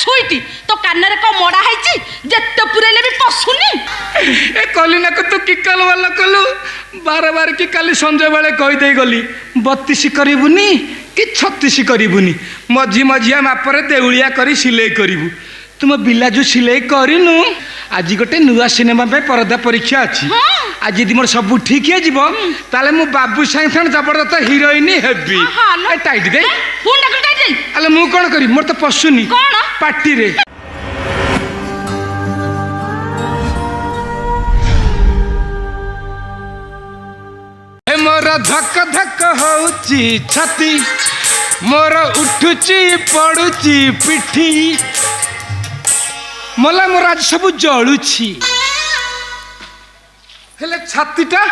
सुईटी तो कान को मोड़ा है जेते पुरेले भी पशुनी ए कलिना को तू किकल वाला कलु बार बार कि काली संजय बेले कही दे गली 32 करिबुनी कि 36 करिबुनी मझी मझिया मापरे देउलिया करी सिलाई करिबु तुम बिलाजु सिलाई करिनु आज गोटे नुआ सिनेमा पे परदा परीक्षा अच्छी आज यदि मोर सब ठीक है जीव ताले मु बाबू संग संग जबरदस्त हीरोइन हेबी टाइट दे अले मु कोन करी मोर तो पशुनी पार्टी रे मोर धक धक होची छाती मोर उठुची पड़ुची पिठी मला मोर आज सब जलुची हेले छातीटा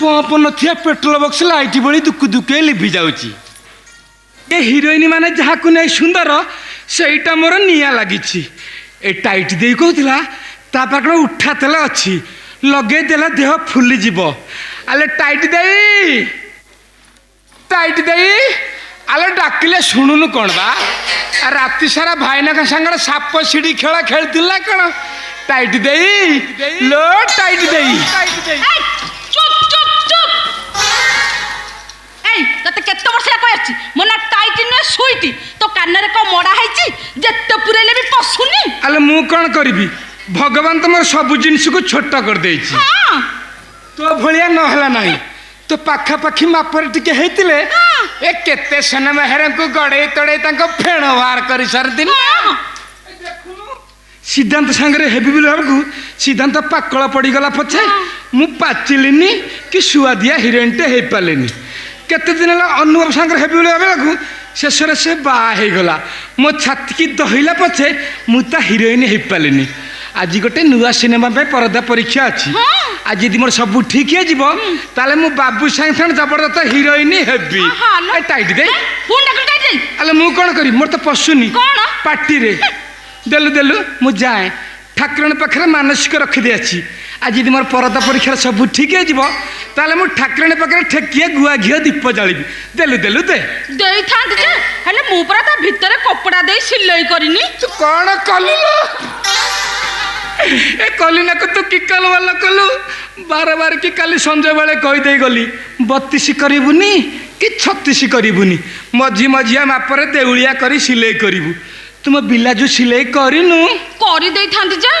पंप नथिया पेट्रोल बक्स लाइट बड़ी दुकु दुके लिभि जाउची ए हीरोइन माने जहा को नै सुंदर सेईटा मोर निया लागिची ए टाइट देई कहतिला ता पाकड़ उठा तेल अछि लगे देला देह फुली जीवो आले टाइट देई आले डाकिले शुणुनु कौन बा राति सारा भाईना का संगड़ साप सीढ़ी खेला खेलतिला कौन टाइट देई लो टाइट देई चुप चुप चुप ए तते केते वर्ष कहछि मोना टाइट न सुईटी तो कान को मोड़ा है जेते पुरेले भी पशुनी आले मु कोन करबी भगवान तुम सब जिनिस को छोट कर देछि तो भलिया न हला नाही तो पाखा पाखी मापर टिके हेतिले ए केते सन मेहर को गड़े तड़े तांको फेण वार करी सर दिन सिद्धांत संगरे हेबी बिलरकू सिद्धांत पाकळ पड़ी गला पछे मु पाचिलिनी कि सुआदिया हिरोइनटे हे पालेनी केते दिन ला अनुभव संगरे हेबी बिलरकू शेषरे से बा हे गला मो छाती की दहिला पछे मु ता हिरोइन हे पालेनी आज गोटे नुआ सिनेमा पे परदा परीक्षा अच्छी आज यदि मोर सब ठीक है जीव ताले मु बाबू संग संग जबरदस्त हीरोइन हेबी टाइट दे अले मु कोन करी मोर तो पशुनी पार्टी रे देलु देलु मु जाए ठाकुरन पाखरे मानसिक रखि दे अछि आज यदि मोर परदा परीक्षा सब ठीक है जीव ताले मु ठाकुरन पाखरे ठेकिए गुआ घियो दीप जालिबी देलु देलु दे देई थांत जे हले मु परा ता भीतर कपड़ा देई सिलाई करिनी तू कोन कलिलो ए कलिना को तू किकल वाला कलु बार बार कि काली संजय बेले कही दे गली 32 करिबुनी कि 36 करिबुनी मझी मझिया मापरे देउलिया करी सिलाई करिबु तुम बिलाजु सिलाई करिनु करी देई थांती जे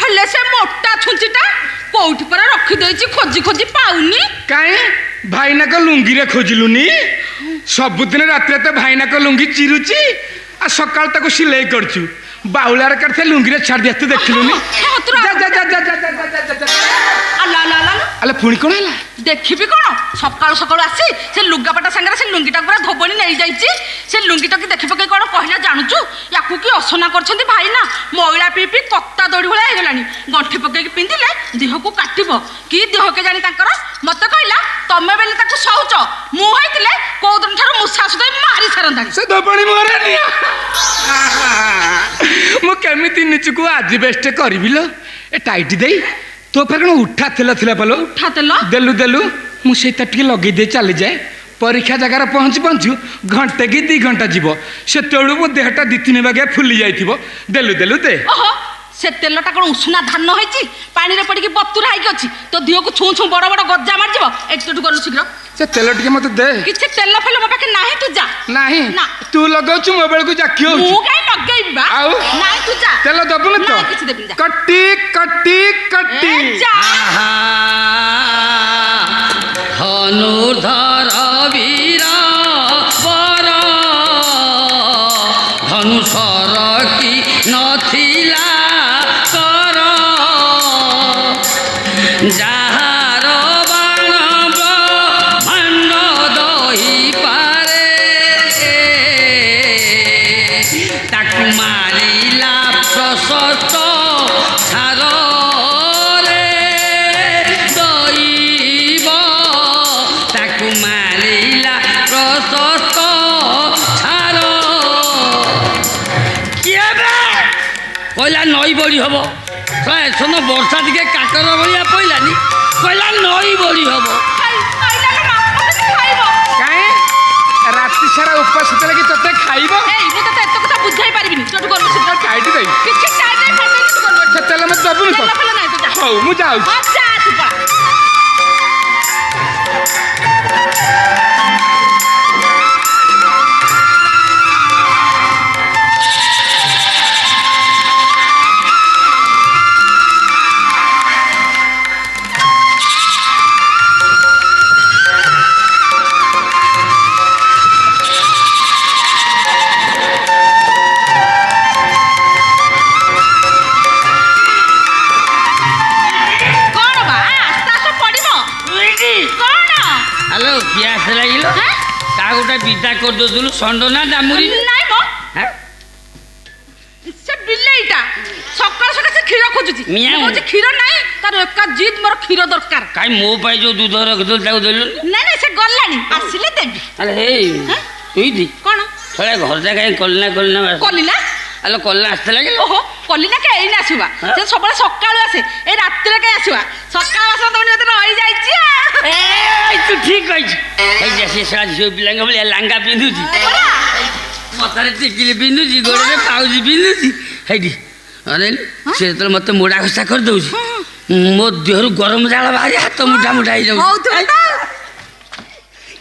हले से मोटा छुंचीटा कोउठी पर रखी देछि खोजी खोजी पाउनी काहे भाईना को लुंगी रे खोजिलुनी सबुदिन रात तो भाईना को लुंगी चिरुची आ सकाळ तक सिलाई करछु बाउलार करथे लुंगी रे छाड़ दिया तू देखलुनी जा जा जा जा जा जा अल्ला अल्ला अल्ला अले पुणी कोन हला देखिबी कोन सकाळ सकाळ आसी से लुगापटा संगे से लुंगीटा पूरा धोबणी नै जाईची से लुंगीटा की देखि पके कोन पहिला जानुचु याकू की असना करछंती भाई ना मोइला पीपी कत्ता दौड़ी भला हे गलानी गंठी पके की पिंदिले देह को काटिबो की देह के जानी तांकर मते कहला तमे बेले ताकू सहउच मु होइतिले कोदन थार मुसा सुदे मारी छरंदा से धोबणी मोरे निया मु केमिति निचुको आज बेस्ट करबिलो ए टाइट देई तो फेर उठा तेल थिला पलो उठा तेल देलु देलु मु सेटा टिके लगे दे चली जाए परीक्षा जगार पहुँची पहुँचू घंटे कि 2 घंटा जीव से तेलु मो देहटा 2-3 बागे फुली जाइथिबो देलु देलु दे ओहो से तेलटा कोन उष्णा धान होइची पानी रे पड़ी के बतुरा हाई अछि तो दियो को छू छू बड़ बड़ गज्जा मार जीव एकटू गलु शीघ्र से तेल टिके मते दे किछि तेल फेल मो पाके नाही तू जा नाही ना तू लगाउछु मोबाइल को जाकियो मु काई लगेइबी बा नाही तू जा तेल दबु न तो किछि देबी जा कट्टी कट्टी कट्टी जा धनुर्धर वीरा वर धनुषर की नथिला कर जार बाण ब्रह्मांड दही पारे ताकू मारिला प्रशस्त छार कहला नई बड़ी हम एसन वर्षा टे काकर भाया पड़ानी कहला नई बड़ी हम राति सारा उपास लगे तोते खाइब बुझाई ପାରିବିନି ତୁ ଗଲୁ ଶୀଘ୍ର ଟାଇଟ୍ ଦେଇ କିଛି ଟାଇଟ୍ ନାହିଁ ଫାଇଟ୍ ନାହିଁ ତୁ ଗଲୁ ସେ ତେଲ ମତେ ଦବୁନି ତ ତେଲ ଫେଲ ନାହିଁ ତୁ ଯା ହଉ ମୁଁ ଯାଉଛି ହଁ ଯା ତୁ ପଳା হ্যালো গ্যাস লাগিল তা গোটা বিদা করদেলু ষণ্ড না ডামুরি নাই মো সে বিলেইটা সকাল সকাল সে ক্ষীর খুঁজুছি মিয়াও। বলছি ক্ষীর নাই তার একা জিদ মোর ক্ষীর দরকার কাই মো পাই যে দুধ রখিদেলু তাকে দেলু না না সে গলানি আসলে দেবি আরে হেই তুই দি কোন থরে ঘর জায়গায় কলিনা কলিনা কলিনা আলো কলিনা আসতে লাগিল ওহো কলিনা কে এইনা আসিবা সে সবলে সকাল আসে এই রাত্রে কে আসিবা সকাল আসা তুমি মতে রই যাইছি এই তুই ঠিক কইছি এই যে সে সারা ঝিও পিলাঙ্গ বলে লাঙ্গা পিন্ধুছি মাথারে টিকিলি পিন্ধুছি গোড়ে পাউজি পিন্ধুছি ହେଇଟି ଅନେଲ ସେ ଯେତେବେଳେ ମୋତେ ମୋଡ଼ା ଘଷା କରିଦେଉଛି ମୋ ଦେହରୁ ଗରମ ଝାଳ ବାହାରି ହାତ ମୁଠା ମୁଠା ହେଇଯାଉଛି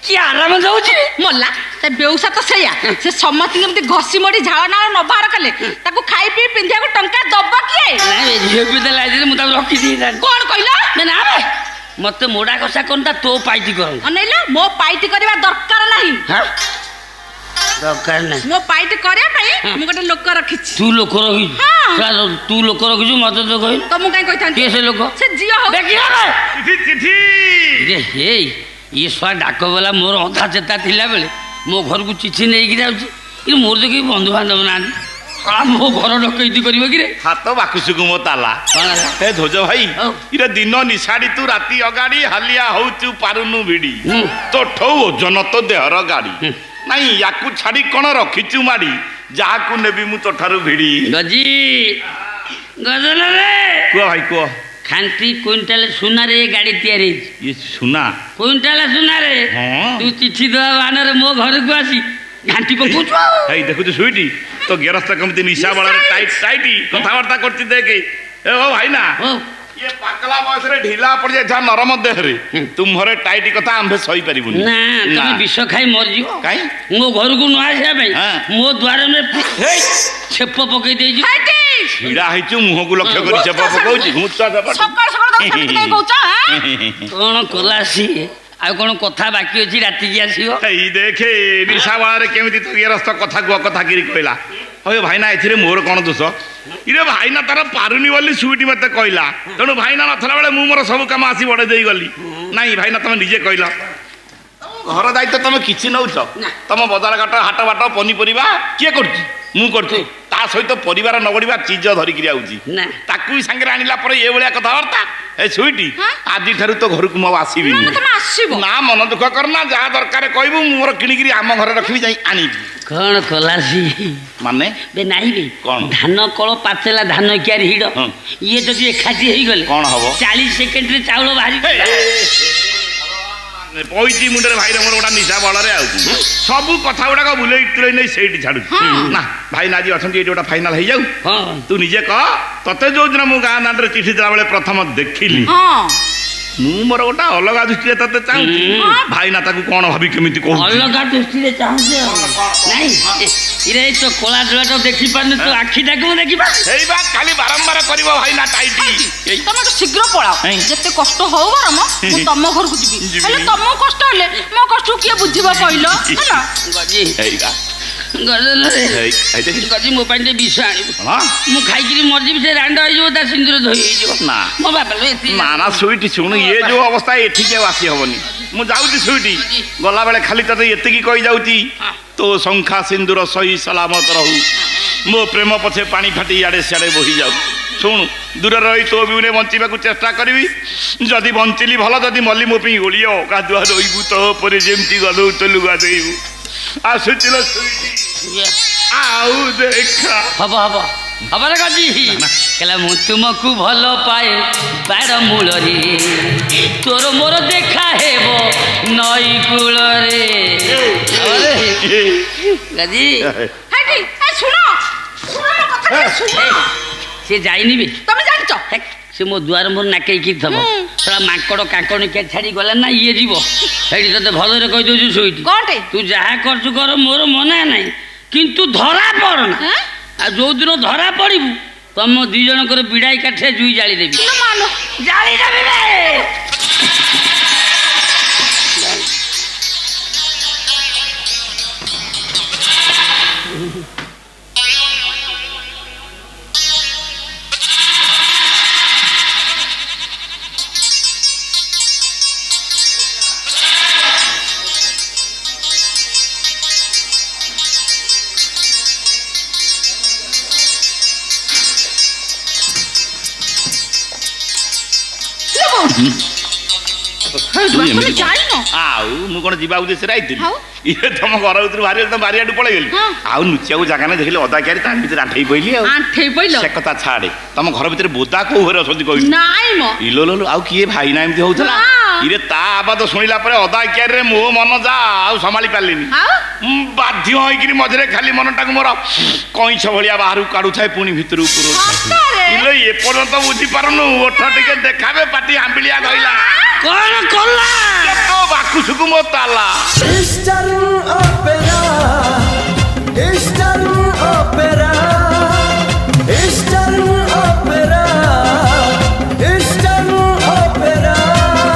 କି ଆରାମ ଦେଉଛି ମଲା ତା ବେଉସା ତ ସେଇଆ ସେ ସମସ୍ତଙ୍କୁ ଏମିତି ଘଷି ମଡ଼ି ଝାଳ ନାଳ ନ ବାହାର କଲେ ତାକୁ ଖାଇ ପିଇ ପିନ୍ଧିବାକୁ ଟଙ୍କା ଦବ କିଏ ନାଇଁ ଝିଅ ପିତା ଲାଗିଲେ ମୁଁ ତାକୁ ରଖିଦେଇଥାନ୍ତି କଣ କହିଲ ନା ବେ ମୋତେ ମୋଡ଼ା ଘଷା କରନ୍ତା ତୋ ପାଇଟି କରନ୍ତା ଅନେଇଲ ମୋ ପାଇଟି କରିବା ଦରକାର ନାହିଁ ଦରକାର ନାହିଁ ମୋ ପାଇଟି କରିବା ପାଇଁ ମୁଁ ଗୋଟେ ଲୋକ ରଖିଛି ତୁ ଲୋକ ରଖିଛୁ ତୁ ଲୋକ ରଖିଛୁ ମୋତେ ତ କହିଲୁ ତ ମୁଁ କାଇଁ କହିଥାନ୍ତି କିଏ ସେ ଲୋକ ସେ ଝିଅ ହଉ ରେ ହେଇ ଇଏ ଶୁଆ ଡାକ ବୋଲା ମୋର ଅଧା ଚେତା ଥିଲାବେଳେ ମୋ ଘରକୁ ଚିଠି ନେଇକି ଯାଉଛି କିନ୍ତୁ ମୋର ତ କେହି ବନ୍ଧୁବାନ୍ଧବ ନାହାନ୍ତି ମୋ ଘର ଡକେଇତି କରିବ କିରେ ହାତ ବାକୁସୁକୁ ମୋ ତାଲା ହେ ଧ୍ୱଜ ଭାଇ ଇରେ ଦିନ ନିଶାଡ଼ି ତୁ ରାତି ଅଗାଡ଼ି ହାଲିଆ ହଉଛୁ ପାରୁନୁ ଭିଡ଼ି ତୋ ଠଉ ଓଜନ ତୋ ଦେହର ଗାଡ଼ି ନାଇଁ ୟାକୁ ଛାଡ଼ି କ'ଣ ରଖିଛୁ ମାଡ଼ି ଯାହାକୁ ନେବି ମୁଁ ତୋଠାରୁ ଭିଡ଼ି ଗଜି ଗଜନରେ କୁହ ଭାଇ କୁହ ଖାଣ୍ଟି କୁଇଣ୍ଟାଲ ସୁନାରେ ଏ ଗାଡ଼ି ତିଆରି ହେଇଛି ଇଏ ସୁନା କୁଇଣ୍ଟାଲ ସୁନାରେ ତୁ ଚିଠି ଦେବା ବାହାନରେ ମୋ ଘରକୁ ଆସି ଘାଣ୍ଟି ପକଉଛୁ ଆଉ ହେଇ ଦେଖୁଛୁ ସୁଇଟି ତୋ ଗେରସ୍ତ କେମିତି ନିଶା ବଳରେ ଟାଇଟ୍ ଟାଇଟ୍ କଥାବାର୍ତ୍ତା କରୁଛି ଦେଖେ ଏ ଓ ଭାଇନା ଇଏ ପାକଲା ବୟସରେ ଢିଲା ପଡ଼ିଯାଇଥିବା ନରମ ଦେହରେ ତୁମରେ ଟାଇଟ୍ କଥା ଆମ୍ଭେ ସହିପାରିବୁନି ନା ତମେ ବିଷ ଖାଇ ମରିଯିବ କାଇଁ ମୋ ଘରକୁ ନ ଆସିବା ପାଇଁ ମୋ ଦ୍ୱାରରେ ଛେପ ପକେଇ ଦେଇଛୁ ଛିଡ଼ା ହେଇଛୁ ମୁହଁକୁ ଲକ୍ଷ୍ୟ କରି ଛେପ ପକଉଛି ସକାଳ ସକାଳ କାଇଁ କହୁଛ କଣ କଲା ସିଏ ଆଉ କଣ କଥା ବାକି ଅଛି ରାତିକି ଆସିବ ଏଇ ଦେଖେ ନିଶା ବଳରେ କେମିତି ତୋ ଗେରସ୍ତ କଥା କୁହ କଥା କିରି କହିଲା ହଉ ଭାଇନା ଏଥିରେ ମୋର କ'ଣ ଦୋଷ ଇରେ ଭାଇନା ତାର ପାରୁନି ବୋଲି ସୁଇଟି ମୋତେ କହିଲା ତେଣୁ ଭାଇନା ନଥିଲା ବେଳେ ମୁଁ ମୋର ସବୁ କାମ ଆସି ବଢ଼େଇ ଦେଇଗଲି ନାଇଁ ଭାଇନା ତମେ ନିଜେ କହିଲ ଘର ଦାୟିତ୍ୱ ତମେ କିଛି ନେଉଛ ତମ ବଜାର ଘାଟ ହାଟ ବାଟ ପନିପରିବା କିଏ କରୁଛି ମୁଁ କରୁଛି ତା ସହିତ ପରିବାର ନ ବଢ଼ିବା ଚିଜ ଧରିକିରି ଆଉଛି ତାକୁ ବି ସାଙ୍ଗରେ ଆଣିଲା ପରେ ଏଭଳିଆ କଥାବାର୍ତ୍ତା ଏ ସୁଇଟି ଆଜିଠାରୁ ତ ଘରକୁ ମୁଁ ଆସିବିନି ନା ମନ ଦୁଃଖ କରନା ଯାହା ଦରକାର କହିବୁ ମୁଁ ମୋର କିଣିକିରି ଆମ ଘରେ ରଖିବି ଯାଇ ଆଣିବି କଣ କଲା ସିଏ ମାନେ ବେ ନାଇଁ ବେ କଣ ଧାନ କଳ ପାଚେଲା ଧାନ କିଆରି ହିଡ଼ ଇଏ ଯଦି ଏକାଠି ହେଇଗଲେ କଣ ହବ 40 ସେକେଣ୍ଡରେ ଚାଉଳ ବାହାରି ପଇଛି ମୁଣ୍ଡରେ ଭାଇର ମୋର ଗୋଟା ନିଶା ବଳରେ ଆଉ ସବୁ କଥା ଗୁଡାକ ବୁଲେଇ ତୁଲେଇ ନେଇ ସେଇଠି ଛାଡୁଛି ନା ଭାଇନା ଆଜି ଅଛନ୍ତି ଏଇଠି ଗୋଟା ଫାଇନାଲ ହେଇଯାଉ ତୁ ନିଜେ କହ ତତେ ଯୋଉଦିନ ମୁଁ ଗାଁ ଦାଣ୍ଡରେ ଚିଠି ଦେଲା ବେଳେ ପ୍ରଥମ ଦେଖିଲି ମୁଁ ମୋର ଗୋଟା ଅଲଗା ଦୃଷ୍ଟିରେ ତତେ ଚାହୁଁଛି ଭାଇନା ତାକୁ କଣ ଭାବି କେମିତି କହୁଛି ଅଲଗା ଦୃଷ୍ଟିରେ ଚାହୁଁଛି ନାଇଁ ଇରେ ତ କଳା ଧଳାଟା ଦେଖି ପାରୁନି ତୁ ଆଖିଟାକୁ ଦେଖିବା ସେଇ ବା ଖାଲି ବାରମ୍ବାର କରିବ ଭାଇନା ଟାଇଟି ତମେ ଶୀଘ୍ର ପଳାଅ ଯେତେ କଷ୍ଟ ହଉ ବରମ ମୁଁ ତମ ଘରକୁ ଯିବି ହେଲେ ତମକୁ କଷ୍ଟ ହେଲେ ମୋ କଷ୍ଟକୁ କିଏ ବୁଝିବ କହିଲ ହେଲା ଗଜି ମୋ ପାଇଁ ଟିକେ ବିଷ ଆଣିବୁ ମୁଁ ଖାଇକିରି ମରିଯିବି ସେ ରାଣ୍ଡ ହେଇଯିବ ତା ସିନ୍ଦୁର ଧୋଇ ହେଇଯିବ ନା ମୋ ବାପା ନା ନା ସୁଇଟି ଶୁଣୁ ଇଏ ଯୋଉ ଅବସ୍ଥା ଏଠିକି ଆଉ ଆସି ହବନି ମୁଁ ଯାଉଛି ସୁଇଟି ଗଲାବେଳେ ଖାଲି ତତେ ଏତିକି କହିଯାଉଛି ତୋ ଶଙ୍ଖା ସିନ୍ଦୁର ସହି ସଲାମତ ରହୁ ମୋ ପ୍ରେମ ପଛେ ପାଣି ଫାଟି ଇଆଡ଼େ ସିଆଡ଼େ ବୋହି ଯାଉ ଶୁଣୁ ଦୂରରେ ରହି ତୋ ବିଉରେ ବଞ୍ଚିବାକୁ ଚେଷ୍ଟା କରିବି ଯଦି ବଞ୍ଚିଲି ଭଲ ଯଦି ମଲି ମୋ ପାଇଁ ଓଳିଅ ଗାଧୁଆ ରହିବୁ ତୋ ଉପରେ ଯେମିତି ଗଲୁ ତୋଲୁ ଗାଧେଇବୁ ଆସୁଚିଲ ସୁଇଟି ଆଉ ଦେଖା ହବ ହବ ହବରେ ଗଜି କହିଲା ମୁଁ ତୁମକୁ ଭଲ ପାଏ ବାଡ଼ ମୂଳରେ ତୋର ମୋର ଦେଖା ହେବ ନଈ କୂଳରେ ଗଜି ଶୁଣ ସେ ଯାଇନି ବେ ତମେ ଜାଣିଛ ହେକ୍, ସେ ମୋ ଦୁଆର ମୋର ନାକେଇକି ଥବ ସେଟା ମାଙ୍କଡ଼ କାଙ୍କଣିକିଆ ଛାଡ଼ି ଗଲା ନା ଇଏ ଯିବ ସେଇଠି ତତେ ଭଲରେ କହିଦେଉଛୁ ଶୋଇଠି କଣଟେ ତୁ ଯାହା କରୁଛୁ କର ମୋର ମନା ନାହିଁ କିନ୍ତୁ ଧରା ପଡ଼ନା ହେଁ? ଆଉ ଯୋଉଦିନ ଧରା ପଡ଼ିବୁ ତମ ଦି ଜଣଙ୍କର ବିଡ଼ାଇ କାଠିରେ ଜୁଇ ଜାଳିଦେବି ଇଲୋ ମାଲୋ। ଜାଳିଦେବି ବେ ତମେ ଜାଣିନ ଆଉ ମୁଁ କଣ ଯିବା ଉଦ୍ଦେଶ୍ୟରେ ଆଇଥିଲି ଆଉ? ଇଏ ତମ ଘର ଭିତରୁ ବାହାରି ତମ ବାରିଆଡୁ ପଳେଇଗଲି ହଁ। ଆଉ ନୁଚିବାକୁ ଜାଗା ନାହିଁ ଦେଖିଲି ଅଦା କ୍ୟାରି ତା ଭିତରେ ଆଣ୍ଠେଇ ପଇଲି ଆଉ ଆଣ୍ଠେଇ ପଇଲ ସେ କଥା ଛାଡେ ତମ ଘର ଭିତରେ ବୋଦା କୋଉ ଘରେ ଅଛନ୍ତି କହିଲୁ ନାଇଁ ମ ଇଲୋ ଲୋ ଆଉ କିଏ ଭାଇନା ଏମିତି ହଉଥିଲା ନା। ଇରେ ତା ଆବାଦ ଶୁଣିଲା ପରେ ଅଦା କ୍ୟାରିରେ ମୋ ମନ ଯା ଆଉ ସମ୍ଭାଳି ପାରିଲିନି ଆଉ ବାଧ୍ୟ ହେଇକିରି ମଝିରେ ଖାଲି ମନଟାକୁ ମୋର କଇଁଛ ଭଳିଆ ବାହାରକୁ କାଢୁଥାଏ ପୁଣି ଭିତରକୁ ପୁରଉ ସତରେ? ଇଲୋ ଏପର୍ଯ୍ୟନ୍ତ ବୁଝିପାରୁନୁ ଓଠ ଟିକେ ଦେଖାବେ ପାଟି ଆମ୍ବିଳିଆ କହିଲା କଣ କଲା ବାକୁସୁକୁ ମୋ ତାଲା Mr.